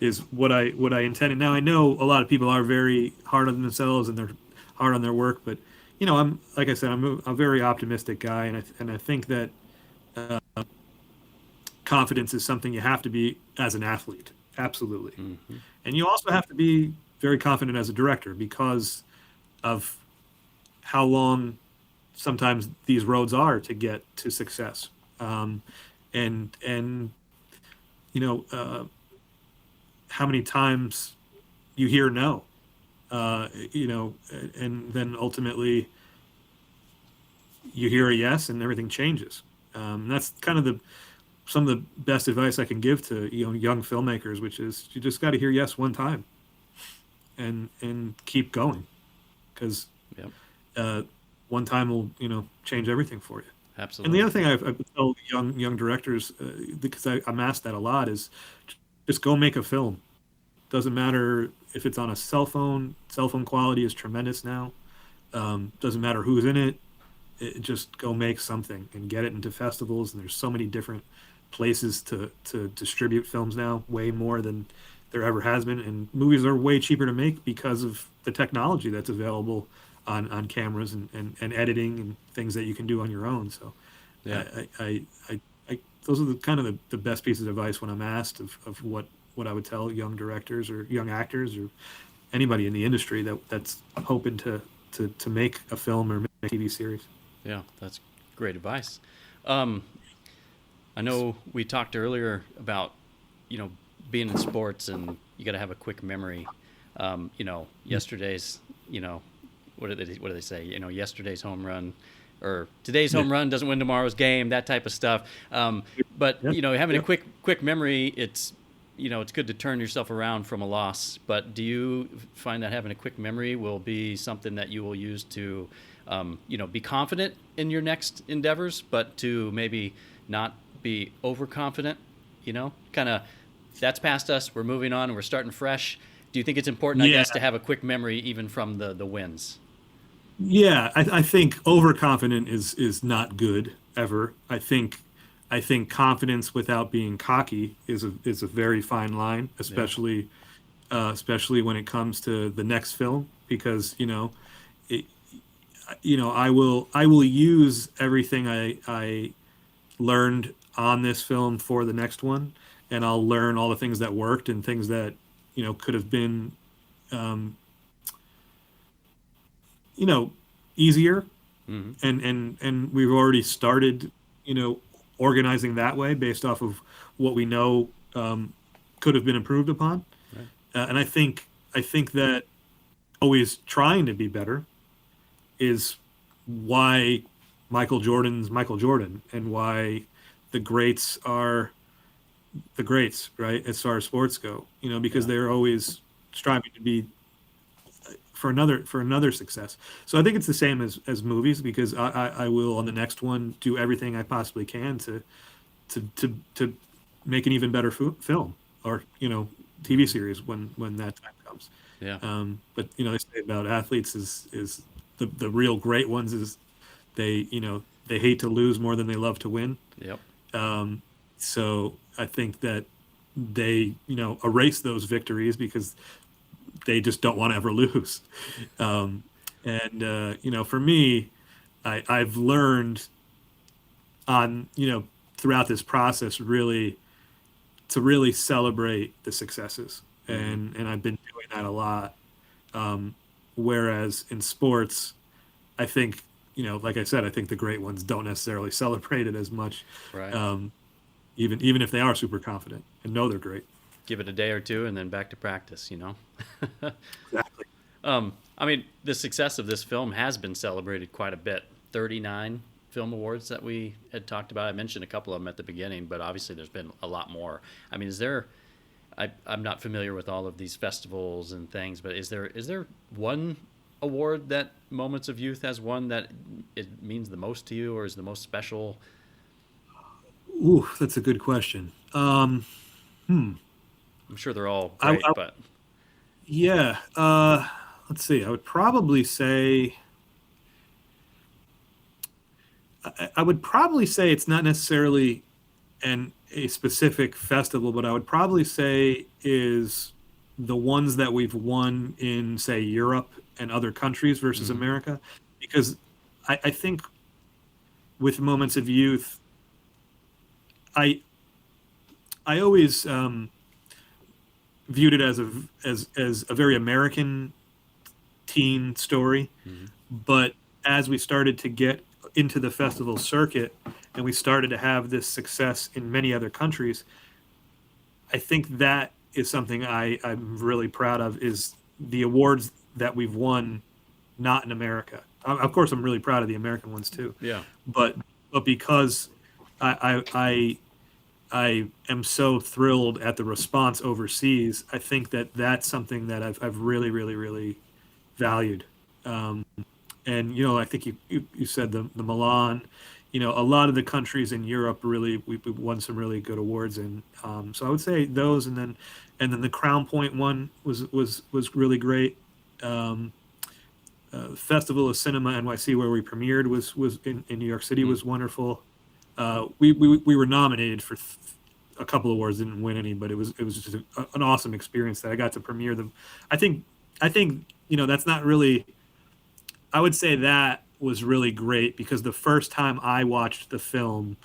is what I intended. Now I know a lot of people are very hard on themselves and they're hard on their work, but I'm like I said, I'm a very optimistic guy, and I think that confidence is something you have to be as an athlete, absolutely, and you also have to be very confident as a director because of how long sometimes these roads are to get to success, and how many times you hear no, and then ultimately you hear a yes and everything changes. That's kind of some of the best advice I can give to young filmmakers, which is you just got to hear yes one time. and keep going, because Yep. one time will change everything for you. And the Absolutely. other thing I tell young directors, because I'm asked that a lot, is just go make a film. Doesn't matter if it's on a cell phone. Cell phone quality is tremendous now. Doesn't matter who's in it. Just go make something and get it into festivals. And there's so many different places to distribute films now, way more than there ever has been. And movies are way cheaper to make because of the technology that's available on cameras and editing and things that you can do on your own. So Yeah. I those are the kind of the best pieces of advice when I'm asked of what I would tell young directors or young actors or anybody in the industry that's hoping to make a film or make a TV series. Yeah. That's great advice. Um, I know we talked earlier about, you know, being in sports and you got to have a quick memory. Yesterday's, what do they say? Yesterday's home run or today's Yeah. home run doesn't win tomorrow's game, that type of stuff. But Yeah. having a Yeah. quick memory, it's good to turn yourself around from a loss. But do you find that having a quick memory will be something that you will use to, be confident in your next endeavors, but to maybe not be overconfident? Kind of that's past us. We're moving on and we're starting fresh. Do you think it's important, I Yeah. guess, to have a quick memory even from the wins? Yeah, I think overconfident is not good ever. I think confidence without being cocky is a very fine line, Yeah. especially when it comes to the next film, because it, I will use everything I learned on this film for the next one, and I'll learn all the things that worked and things that could have been um, you know easier, Mm-hmm. and we've already started you know organizing that way based off of what we know could have been improved upon. Right. And I think that always trying to be better is why Michael Jordan's Michael Jordan, and why the greats are the greats, right? As far as sports go, because Yeah. they're always striving to be for another success. So I think it's the same as movies, because I will on the next one do everything I possibly can to make an even better film, or TV Mm-hmm. series when that time comes. Yeah. But they say about athletes is the real great ones is they hate to lose more than they love to win. Yep. Um, so I think that they erase those victories because they just don't want to ever lose. And for me, I've learned on throughout this process really to really celebrate the successes, Mm-hmm. and I've been doing that a lot. Whereas in sports, I think like I said, I think the great ones don't necessarily celebrate it as much, Right. um, even if they are super confident and know they're great. Give it a day or two and then back to practice. Exactly. I mean, the success of this film has been celebrated quite a bit. 39 film awards that we had talked about. I mentioned a couple of them at the beginning, but obviously there's been a lot more. I mean, I'm not familiar with all of these festivals and things, but is there one award that Moments of Youth has won that it means the most to you or is the most special? Ooh, that's a good question. I'm sure they're all I, great, I but yeah. Let's see. I would probably say it's not necessarily a specific festival, but I would probably say is the ones that we've won in, say, Europe and other countries versus mm-hmm. America, because I think with Moments of Youth, I I always viewed it as a very American teen story, Mm-hmm. but as we started to get into the festival circuit and we started to have this success in many other countries, I think that is something I'm really proud of, is the awards that we've won not in America. Of course, I'm really proud of the American ones too, Yeah. but because I I am so thrilled at the response overseas. I think that that's something that I've really, really, really valued. Um, and I think you said the Milan, a lot of the countries in Europe really we won some really good awards in. So I would say those, and then the Crown Point one was really great. Um, Festival of Cinema NYC, where we premiered, was in New York City, was wonderful. We were nominated for a couple awards, didn't win any, but it was just an awesome experience that I got to premiere them. I think that's not really. I would say that was really great because the first time I watched the film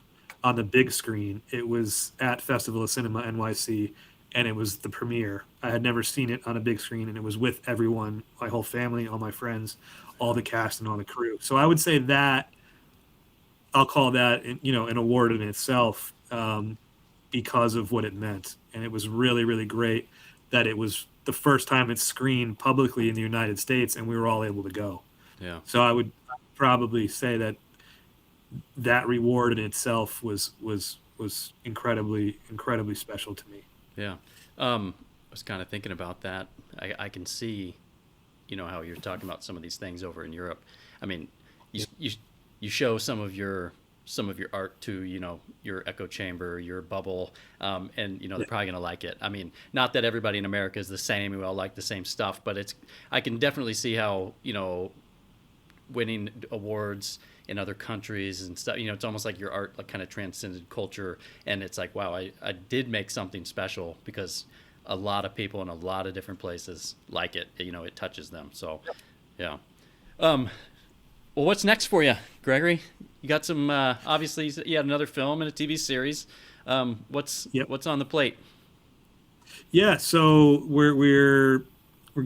on the big screen, it was at Festival of Cinema NYC, and it was the premiere. I had never seen it on a big screen, and it was with everyone, my whole family, all my friends, all the cast, and all the crew. So I would say that I'll call that an award in itself, because of what it meant, and it was really, really great that it was the first time it's screened publicly in the United States, and we were all able to go. Yeah. So I would probably say that reward in itself was incredibly, incredibly special to me. Yeah. I was kind of thinking about that. I can see, how you're talking about some of these things over in Europe. I mean, you show some of your art to your echo chamber, your bubble, and they're probably gonna like it. I mean, not that everybody in America is the same, we all like the same stuff, but I can definitely see how winning awards in other countries and stuff, it's almost like your art kind of transcended culture, and it's like, wow, I did make something special because a lot of people in a lot of different places like it. It touches them. So yeah. Well, what's next for you, Gregory? You got some, obviously you had another film and a TV series. What's on the plate? Yeah, so we're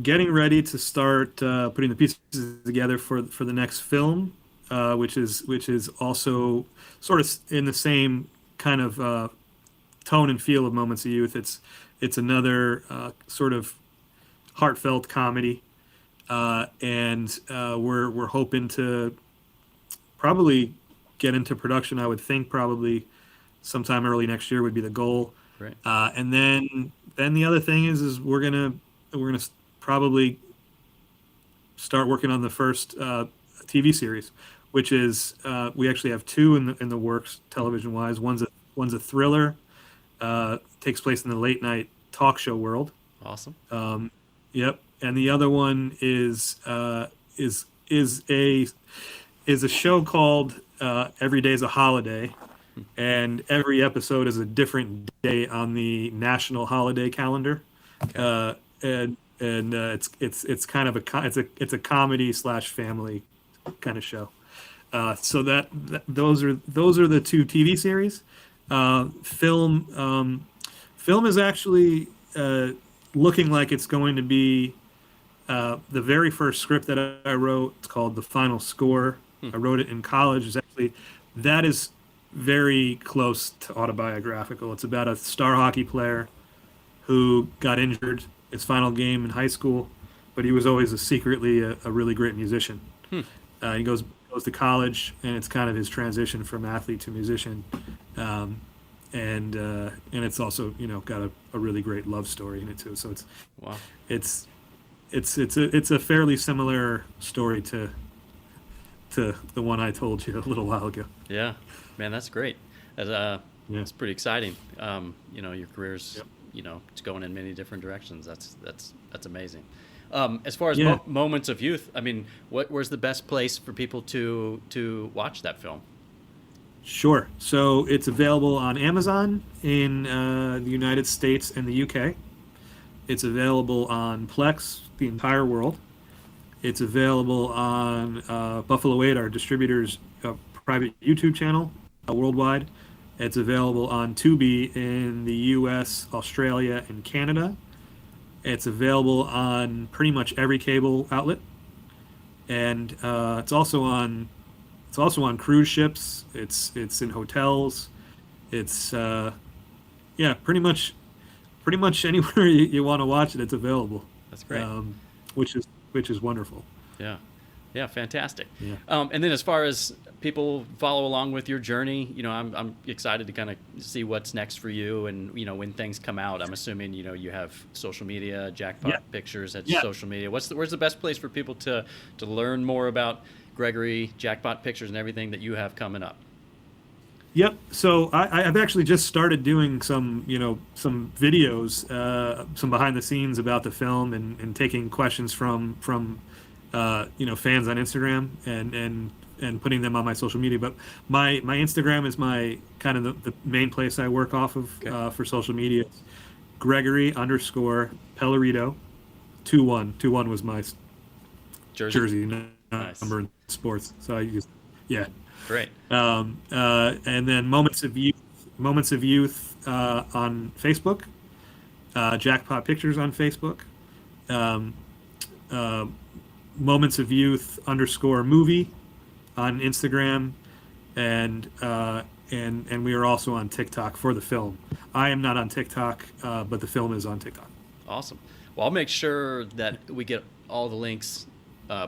getting ready to start putting the pieces together for the next film, which is also sort of in the same kind of tone and feel of Moments of Youth. It's another sort of heartfelt comedy, and we're hoping to probably get into production. I would think probably sometime early next year would be the goal. Right. And then the other thing is we're gonna probably start working on the first TV series, which is we actually have two in the works television wise. One's a thriller, takes place in the late night talk show world. Awesome. Yep. And the other one is a show called Every Day's a Holiday, and every episode is a different day on the national holiday calendar. Okay. And it's kind of a comedy / family kind of show. So those are the two TV series. Film is actually looking like it's going to be the very first script that I wrote. It's called The Final Score. I wrote it in college. That is very close to autobiographical. It's about a star hockey player who got injured his final game in high school, but he was always secretly a really great musician. He goes to college, and it's kind of his transition from athlete to musician, and it's also got a really great love story in it too. So it's a fairly similar story to the one I told you a little while ago. Yeah, man, that's great. It's pretty exciting. Your career's it's going in many different directions. That's amazing. As far as Moments of Youth, I mean, where's the best place for people to watch that film? Sure. So it's available on Amazon in the United States and the UK. It's available on Plex, the entire world. It's available on Buffalo 8, our distributor's private YouTube channel worldwide. It's available on Tubi in the US, Australia, and Canada. It's available on pretty much every cable outlet, and it's also on cruise ships. It's in hotels. It's pretty much anywhere you want to watch it, it's available. That's great. Which is wonderful. Yeah, Yeah, fantastic. Yeah. And then as far as people follow along with your journey, I'm excited to kind of see what's next for you, and when things come out. I'm assuming you have social media, Jackpot Pictures, that's social media. Where's the best place for people to learn more about Gregory, Jackpot Pictures, and everything that you have coming up? Yep. So I've actually just started doing some videos, some behind the scenes about the film, and taking questions from fans on Instagram and putting them on my social media. But my Instagram is my kind of the main place I work off of for social media. It's Gregory_Pellerito 21. 21 was my jersey number in sports. So I used, Great. And then Moments of Youth on Facebook, Jackpot Pictures on Facebook, Moments of Youth _movie on Instagram, and we are also on TikTok for the film. I am not on TikTok, but the film is on TikTok. Awesome. Well, I'll make sure that we get all the links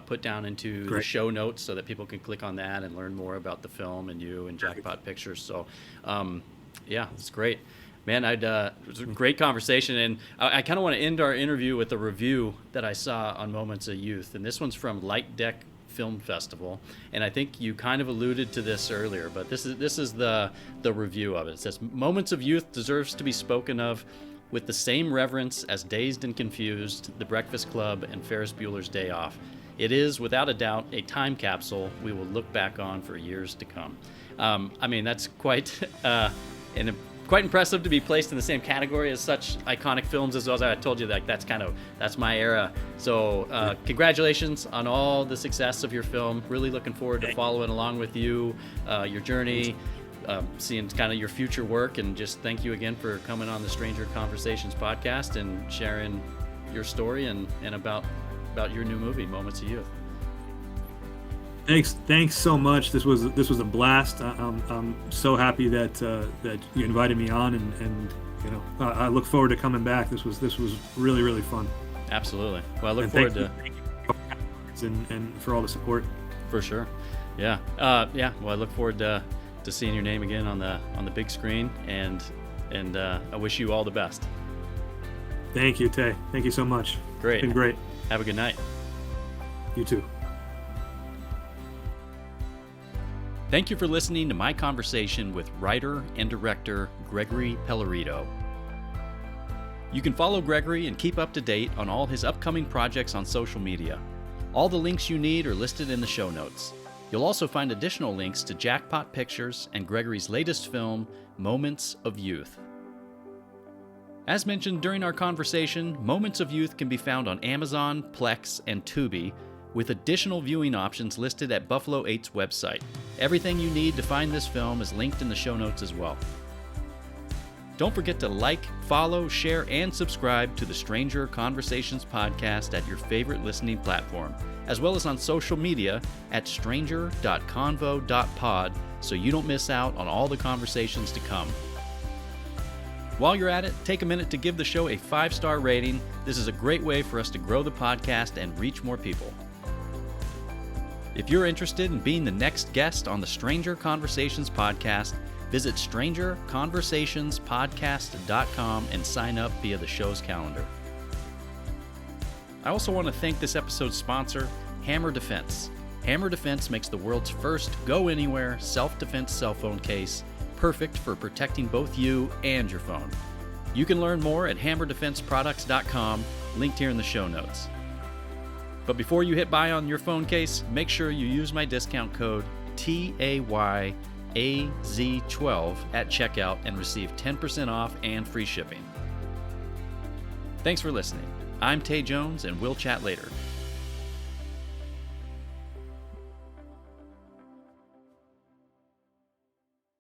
put down into the show notes so that people can click on that and learn more about the film and you and Jackpot Pictures. So, it's great. Man, it was a great conversation, and I kind of want to end our interview with a review that I saw on Moments of Youth, and this one's from Light Deck Film Festival, and I think you kind of alluded to this earlier, but this is the review of it. It says, "Moments of Youth deserves to be spoken of with the same reverence as Dazed and Confused, The Breakfast Club, and Ferris Bueller's Day Off. It is, without a doubt, a time capsule we will look back on for years to come." That's quite quite impressive to be placed in the same category as such iconic films as I told you, that's my era. So congratulations on all the success of your film. Really looking forward to following along with you, your journey, seeing kind of your future work, and just thank you again for coming on the Stranger Conversations podcast and sharing your story and about your new movie, Moments of Youth. Thanks so much. This was a blast. I'm so happy that you invited me on, and I look forward to coming back. This was really, really fun. Absolutely. Well, I look forward to and for all the support. For sure. Yeah. Well, I look forward to seeing your name again on the big screen, and I wish you all the best. Thank you, Tay. Thank you so much. Great. It's been great. Have a good night. You too. Thank you for listening to my conversation with writer and director Gregory Pellerito. You can follow Gregory and keep up to date on all his upcoming projects on social media. All the links you need are listed in the show notes. You'll also find additional links to Jackpot Pictures and Gregory's latest film, Moments of Youth. As mentioned during our conversation, Moments of Youth can be found on Amazon, Plex, and Tubi, with additional viewing options listed at Buffalo 8's website. Everything you need to find this film is linked in the show notes as well. Don't forget to like, follow, share, and subscribe to the Stranger Conversations podcast at your favorite listening platform, as well as on social media at stranger.convo.pod, so you don't miss out on all the conversations to come. While you're at it, take a minute to give the show a 5-star rating. This is a great way for us to grow the podcast and reach more people. If you're interested in being the next guest on the Stranger Conversations podcast, visit strangerconversationspodcast.com and sign up via the show's calendar. I also want to thank this episode's sponsor, Hammer Defense. Hammer Defense makes the world's first go-anywhere self-defense cell phone case, perfect for protecting both you and your phone. You can learn more at hammerdefenseproducts.com, linked here in the show notes. But before you hit buy on your phone case, make sure you use my discount code TAYAZ12 at checkout and receive 10% off and free shipping. Thanks for listening. I'm Tay Jones, and we'll chat later.